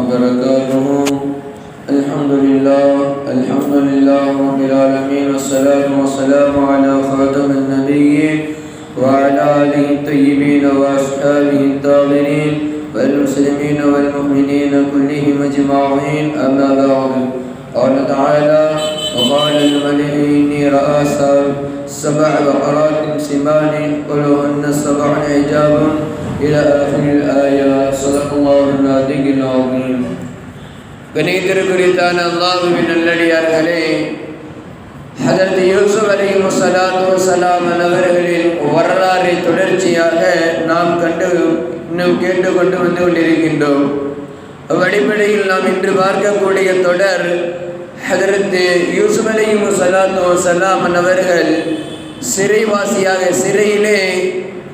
وبركاته. الحمد لله رب العالمين، والصلاة والسلام على خاتم النبيين وعلى آله الطيبين وأصحابه الطاهرين والمسلمين والمؤمنين كلهم أجمعين. أما بعد، قال تعالى: وقال الملك إني رأى سبع بقرات سمان قلوهن سبع عجاب إلى آخر الآية. صدق الله العلي العظيم. கணித்திற்குரித்தான அல்லாஹ்வின் நல்லடியார்களே, ஹதரத் யூசுப் அலைஹிஸ்ஸலாத்து வஸ்ஸலாம் அவர்களின் வரலாறை தொடர்ச்சியாக நாம் கேட்டுக்கொண்டு வந்து கொண்டிருக்கின்றோம். அவ்வடிப்படையில் நாம் இன்று பார்க்கக்கூடிய தொடர் ஹதரத் யூசுப் அலைஹிஸ்ஸலாத்து வஸ்ஸலாம் அவர்கள் சிறைவாசியாக, சிறையிலே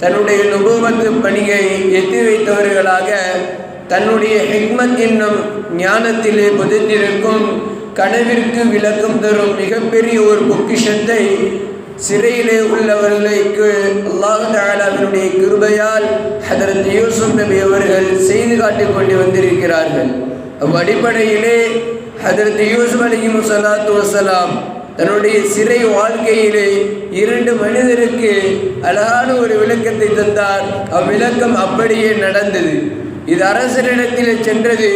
தன்னுடைய நுபுவத்து பணியை எத்தி வைத்தவர்களாக, தன்னுடைய ஹிக்மத் என்னும் ஞானத்திலே புதிந்திருக்கும் கனவிற்கு விளக்கம் தரும் மிகப்பெரிய ஒரு பொக்கிஷத்தை சிறையிலே உள்ளவர்களுக்கு அல்லாஹ் தஆலாவினுடைய கிருபையால் ஹதரத் யூசுப் நபி அவர்கள் செய்து காட்டிக் கொண்டு வந்திருக்கிறார்கள். அவ்வடிப்படையிலே ஹதரத் யூசுப் அலைஹிஸ்ஸலாத்து வஸ்ஸலாம் தன்னுடைய சிறை வாழ்க்கையிலே இரண்டு மனிதருக்கு அழகான ஒரு விளக்கத்தை தந்தார். அவ்விளக்கம் அப்படியே நடந்தது. இது அரசரிடத்திலே சென்றது.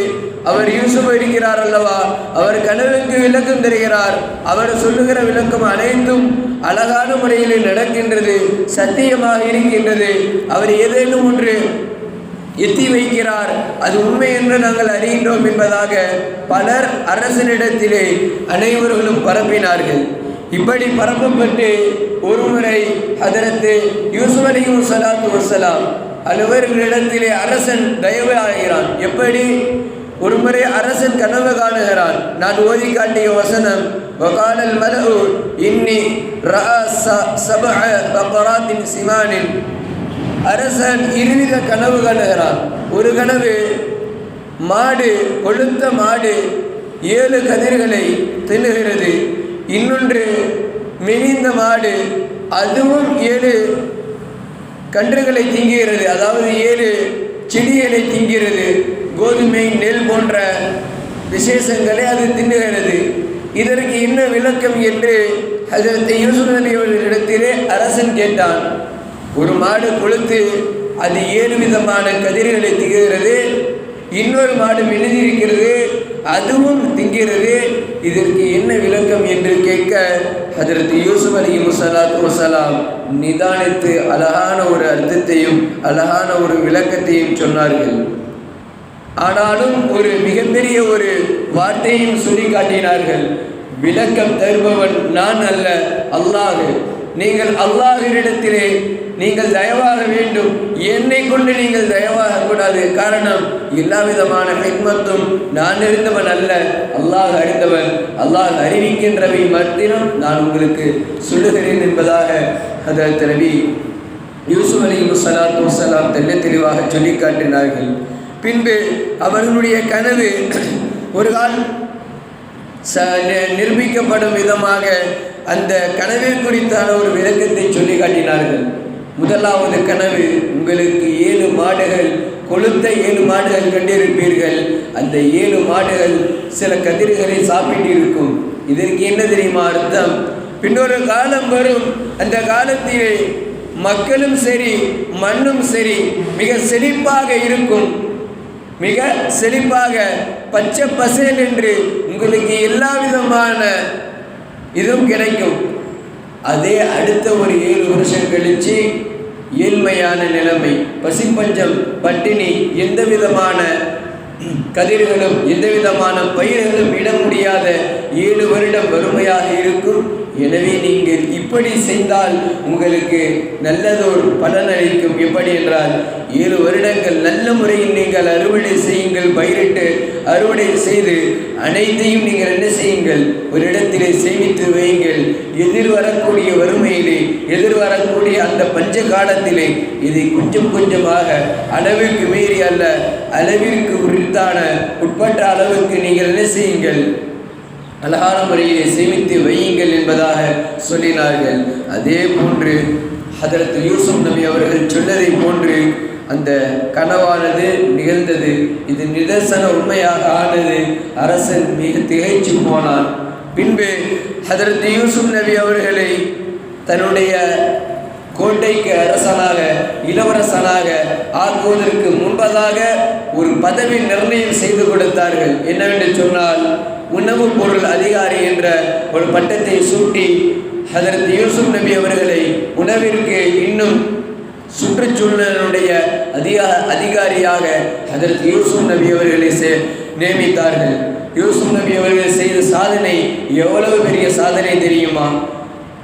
அவர் யூசுப் இருக்கிறார் அல்லவா, அவர் கனவுக்கு விளக்கம் தருகிறார். அவர் சொல்லுகிற விளக்கம் அனைத்தும் அழகான முறையில் நடக்கின்றது, சத்தியமாக இருக்கின்றது. அவர் ஏதேனும் ஒன்று எத்தி வைக்கிறார், அது உண்மை என்று நாங்கள் அறிகின்றோம் என்பதாக பலர் அரசனிடத்திலே அனைவர்களும் பரப்பினார்கள். இப்படி பரப்பப்பட்டு ஒருமுறை ஹதரத் யூசுப் அலைஹிஸ்ஸலாத்து வஸ்ஸலாம் அலுவலர்களிடத்திலே அரசன் தயவு ஆகிறான். எப்படி? ஒருமுறை அரசன் கனவு காணுகிறான். நான் ஓதி காட்டிய வசனம்: வகாலல் மலஉ இன்னி ரஅ சபஅ பக்ராத்தின் சிமானின். அரசன் இருவித கனவு காணுகிறான். ஒரு கனவு, மாடு, கொழுத்த மாடு 7 கதிர்களை தின்னுகிறது. இன்னொன்று மெலிந்த மாடு, அதுவும் 7 கன்றுகளை திங்குகிறது, அதாவது 7 செடிகளை திங்கிறது. கோதுமை, நெல் போன்ற விசேஷங்களை அது தின்னுகிறது. இதற்கு என்ன விளக்கம் என்று ஹஜரத் யூசுப் நபி அவர்களிடத்திலே அரசன் கேட்டான். ஒரு மாடு கொழுத்து அது 7 விதமான கதிர்களை திங்குகிறது, இன்னொரு மாடு மெலிந்திருக்கிறது, அதுவும் திங்கிறது. இதற்கு என்ன விளக்கம் என்று கேட்க ஹதரத் யூசுப் அலைஹிஸ்ஸலாத்து வஸ்ஸலாம் நிதானித்து அழகான ஒரு அர்த்தத்தையும் அழகான ஒரு விளக்கத்தையும் சொன்னார்கள். ஆனாலும் ஒரு மிகப்பெரிய ஒரு வார்த்தையும் சொல்லி காட்டினார்கள். விளக்கம் தருபவன் நான் அல்ல, அல்லாஹ். நீங்கள் அல்லாஹ்விடத்திலே நீங்கள் தயவாக வேண்டும், என்னை கொண்டு நீங்கள் தயவாக கூடாது. காரணம், எல்லா விதமான ஹிக்மத்தும் நான் அறிந்தவன் அல்ல, அல்லாஹ் அறிந்தவன். அல்லாஹ் அறிவிக்கின்றவை மாத்திரம் நான் உங்களுக்கு சொல்லுகிறேன் என்பதாக ஹதரத் நபி யூசுப் அலைஹிஸ்ஸலாத்து வஸ்ஸலாம் தெல்ல தெளிவாக சொல்லி காட்டினார்கள். பின்பு அவர்களுடைய கனவு ஒரு கால் நிரூபிக்கப்படும் விதமாக அந்த கனவை குறித்தான ஒரு விளக்கத்தை சொல்லி காட்டினார்கள். முதலாவது கனவு, உங்களுக்கு 7 மாடுகள், கொழுத்த 7 மாடுகள் கண்டிருப்பீர்கள். அந்த 7 மாடுகள் சில கதிர்களை சாப்பிட்டு இருக்கும். இதற்கு என்ன தெரியுமா அர்த்தம்? பின்னொரு காலம் வரும், அந்த காலத்திலே மக்களும் சரி மண்ணும் சரி மிக செழிப்பாக இருக்கும், மிக செழிப்பாக பச்சை பசேல் என்று உங்களுக்கு எல்லா விதமான இதுவும் கிடைக்கும். அதே அடுத்த ஒரு 7 வருஷம் கழித்து ஏழ்மையான நிலைமை, பசிப்பஞ்சம், பட்டினி, எந்த விதமான கதிர்களும் எந்த விதமான பயிர்களும் இட முடியாத 7 வருடம் வறுமையாக இருக்கும். எனவே நீங்கள் இப்படி செய்தால் உங்களுக்கு நல்லதொரு பலன் அளிக்கும். எப்படி என்றால் 7 வருடங்கள் நல்ல முறையில் நீங்கள் அறுவடை செய்யுங்கள். பயிரிட்டு அறுவடை செய்து அனைத்தையும் நீங்கள் என்ன செய்யுங்கள், ஒரு இடத்திலே சேமித்து வையுங்கள். எதிர்வரக்கூடிய வறுமையிலே, எதிர்வரக்கூடிய அந்த பஞ்ச காலத்திலே இதை கொஞ்சம் கொஞ்சமாக, அளவிற்கு மீறி அல்ல, அளவிற்கு உட்பட்ட அளவுக்கு நீங்கள் என்ன செய்யுங்கள், அழகான முறையிலே சேமித்து வையுங்கள் என்பதாக சொல்லினார்கள். அதே போன்று ஹதரத் யூசுப் நபி அவர்கள் சொன்னதை போன்று அந்த கனவானது நிகழ்ந்தது. இது நிதர்சன உண்மையாக ஆனது. அரசன் மிக திகைச்சு போனான். பின்பு ஹதரத் யூசுப் நபி அவர்களை தன்னுடைய கோட்டைக்கு அரசனாக இளவரசனாக ஆக்குவதற்கு முன்பதாக ஒரு பதவி நிர்ணயம் செய்து கொடுத்தார்கள். என்னவென்று சொன்னால், உணவு பொருள் அதிகாரி என்ற ஒரு பட்டத்தை சூட்டி ஹதரத் யூசுப் நபி அவர்களை உணவிற்கு இன்னும் சுற்றுச்சூழலுடைய அதிகாரியாக ஹதரத் யூசுப் நபி அவர்களை நியமித்தார்கள். யூசுப் நபி அவர்கள் செய்த சாதனை எவ்வளவு பெரிய சாதனை தெரியுமா?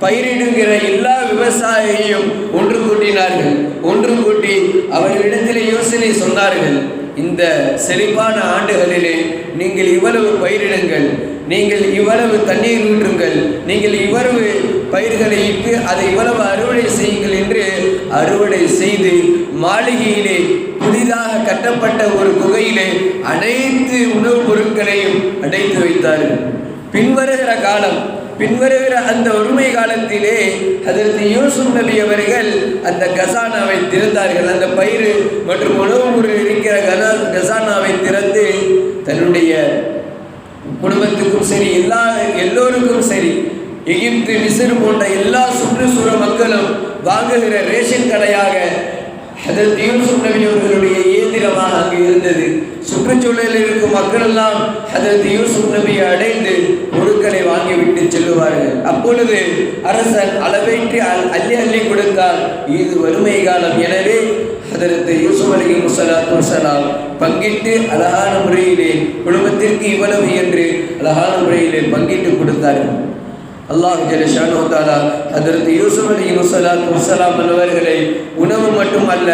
பயிரிடுகிற எல்லா விவசாயியையும் ஒன்று கூட்டினார்கள். ஒன்று கூட்டி அவர்களிடத்தில் யோசனை சொன்னார்கள். இந்த செழிப்பான ஆண்டுகளிலே நீங்கள் இவ்வளவு பயிரிடுங்கள், நீங்கள் இவ்வளவு தண்ணீர் ஊற்றுங்கள், நீங்கள் இவ்வளவு பயிர்களை இட்டு அதை இவ்வளவு அறுவடை செய்யுங்கள் என்று அறுவடை செய்து மாளிகையிலே புதிதாக கட்டப்பட்ட ஒரு குகையிலே அனைத்து உணவுப் பொருட்களையும் அடைத்து வைத்தார்கள். பின்வருகிற அந்த ஒருமை காலத்திலே ஹதரத் யூசுப் நபி அவர்கள் அந்த கசானாவை திறந்தார்கள். அந்த பயிர் மற்றும் உணவு பொருள் இருக்கிற கசானாவை திறந்து தன்னுடைய குடும்பத்துக்கும் சரி எல்லோருக்கும் சரி, எகிப்து மிஸ்ர் போன்ற எல்லா சுற்றுச்சூழ மக்களும் வாங்குகிற ரேஷன் கடையாக ஹதரத் யூசுப் நபி அவர்களுடைய இயந்திரமாக அங்கு இருந்தது. சுற்றுச்சூழலில் இருக்கும் மக்கள் எல்லாம் ஹதரத் யூசுப் நபியை அடைந்து பொருட்களை வாங்கிவிட்டு செல்லுவார்கள். அப்பொழுது அரசன் அளவைக்கு அள்ளி கொடுத்தால் இது வறுமை காலம். எனவே ஹதரத் யூசுப் அலைஹிஸ்ஸலாத்து வஸ்ஸலாம் பங்கிட்டு அழகான முறையிலே குடும்பத்திற்கு இவ்வளவு என்று அழகான முறையிலே பங்கிட்டு கொடுத்தார்கள். அல்லாஹ் ஜல்ல ஷானஹு தஆலா ஹதரத் யூசுப் அலைஹிஸ்ஸலாத்து வஸ்ஸலாம் அவர்களை உணவு மட்டுமல்ல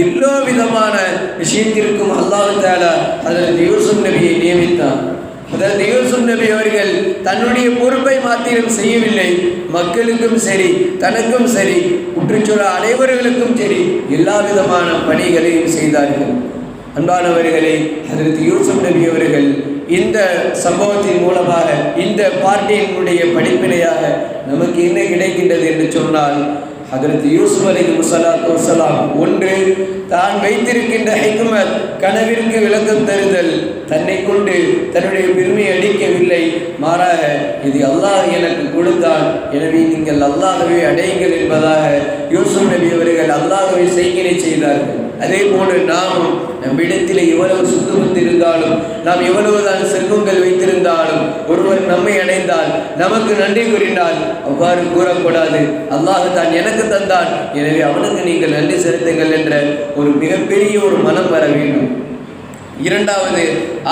எல்லா விதமான விஷயத்திற்கும் அல்லாஹ் தஆலா ஹதரத் யூசுப் நபியை நியமித்தார். ஹதரத் யூசுப் நபி அவர்கள் தன்னுடைய பொறுப்பை மாத்திரம் செய்யவில்லை, மக்களுக்கும் சரி தனக்கும் சரி சுற்றுச்சூழல் அனைவர்களுக்கும் சரி எல்லா விதமான பணிகளையும் செய்தார்கள். அன்பானவர்களே, ஹதரத் யூசுப் நபி அவர்கள் இந்த சம்பவத்தின் மூலமாக இந்த பார்ட்டியினுடைய படிப்பினையாக நமக்கு என்ன கிடைக்கின்றது என்று சொன்னால், ஹதரத் யூசுப் அலைஹிஸ்ஸலாத்து வஸ்ஸலாம் ஒன்று தான் வைத்திருக்கின்ற ஹிக்மத் கனவிற்கு விளக்கம் தருதல், தன்னை கொண்டு தன்னுடைய பெருமை அடிக்கவில்லை, மாறாக இது அல்லாஹ் எனக்கு கொடுத்தான், எனவே நீங்கள் அல்லாஹ்வை அடையுங்கள் என்பதாக யூசுப் நபி அவர்கள் அல்லாஹ்வை செய்கினை செய்தார்கள். அதே போன்று நாமும் நம்மிடத்தில் எவ்வளவு சுத்தமுத்து இருந்தாலும், நாம் எவ்வளவுதான் செல்வங்கள் வைத்திருந்தாலும், ஒருவர் நம்மை அடைந்தால் நமக்கு நன்றி கூறினால் அவ்வாறு கூறக்கூடாது. அல்லாஹ் தான் எனக்கு தந்தான், எனவே அவனுக்கு நீங்கள் நன்றி செலுத்துங்கள் என்ற ஒரு மிகப்பெரிய ஒரு மனம் வர வேண்டும். இரண்டாவது,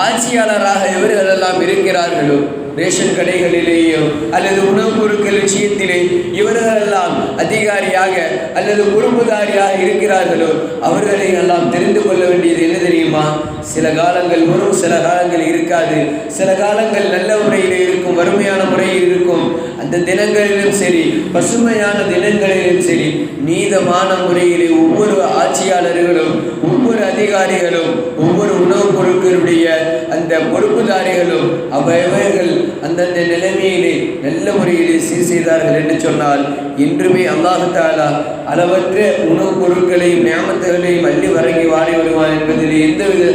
ஆட்சியாளராக எவர்களெல்லாம் இருக்கிறார்களோ, ரேஷன் கடைகளிலேயோ அல்லது உணவுப் பொருட்கள் விஷயத்திலே இவர்களெல்லாம் அதிகாரியாக அல்லது பொறுப்புதாரியாக இருக்கிறார்களோ அவர்களை எல்லாம் தெரிந்து கொள்ள வேண்டியது என்ன தெரியுமா? சில காலங்கள் வரும், சில காலங்கள் இருக்காது. சில காலங்கள் நல்ல முறையில் இருக்கும், வறுமையான முறையில் இருக்கும். அந்த தினங்களிலும் சரி, பசுமையான தினங்களிலும் சரி, நீதமான முறையிலே ஒவ்வொரு ஆட்சியாளர்களும் ஒவ்வொரு அதிகாரிகளும் ஒவ்வொரு உணவுப் பொருட்களுடைய அந்த பொறுப்புதாரிகளும் அவைகள் அந்தந்த நிலைமையிலே நல்ல முறையிலே சீர் செய்தார்கள் என்று சொன்னால், இன்றுமே அல்லாஹ் தஆலா அளவற்ற உணவுப் பொருட்களையும் நியாமத்துகளையும் அள்ளி வழங்கி வாடி வருவான் என்பதில் எந்தவித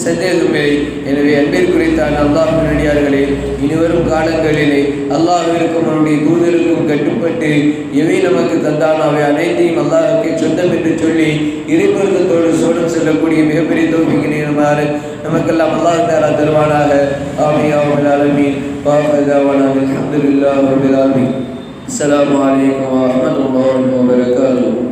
சந்தேகமே. எனவே அன்பிற்குரித்தான அல்லாஹ்வின் அடியார்களே, இனிவரும் காலங்களிலே அல்லாஹ்விற்கும் அவருடைய தூதருக்கும் கட்டுப்பட்டு எவை நமக்கு தந்தான் அவை அனைத்தையும் அல்லாஹ்வுக்கு சொந்தம் என்று சொல்லி இறைப்பொருத்தத்தோடு சோழம் செல்லக்கூடிய மிகப்பெரிய தௌஃபீக்கினை நமக்கெல்லாம் அல்லாஹ் தஆலா தருவானாக. ஆமீன் யா ரப்பல் ஆலமீன். வஅஃதவானா அல்ஹம்துலில்லாஹி ரப்பில் ஆலமீன். அஸ்ஸலாமு அலைக்கும் வரஹ்மத்துல்லாஹி வபரகாத்துஹு.